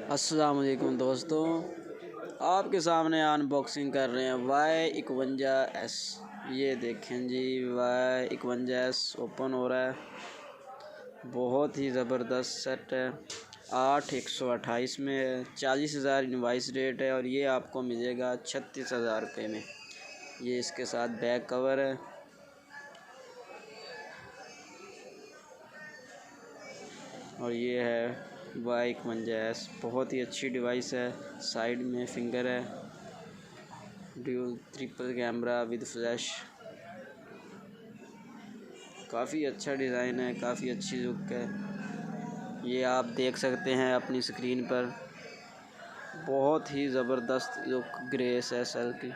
अस्सलाम वालेकुम दोस्तों, आपके सामने अनबॉक्सिंग कर रहे हैं Y51S। ये देखें जी, Y51S ओपन हो रहा है। बहुत ही ज़बरदस्त सेट है। 8128 में है, 40,000 इनवाइस रेट है और ये आपको मिलेगा 36,000 रुपये में। ये इसके साथ बैक कवर है और ये है Y51S। बहुत ही अच्छी डिवाइस है। साइड में फिंगर है, dual triple camera with flash. काफ़ी अच्छा डिज़ाइन है, काफ़ी अच्छी लुक है। ये आप देख सकते हैं अपनी स्क्रीन पर। बहुत ही ज़बरदस्त लुक ग्रेस है सेल की।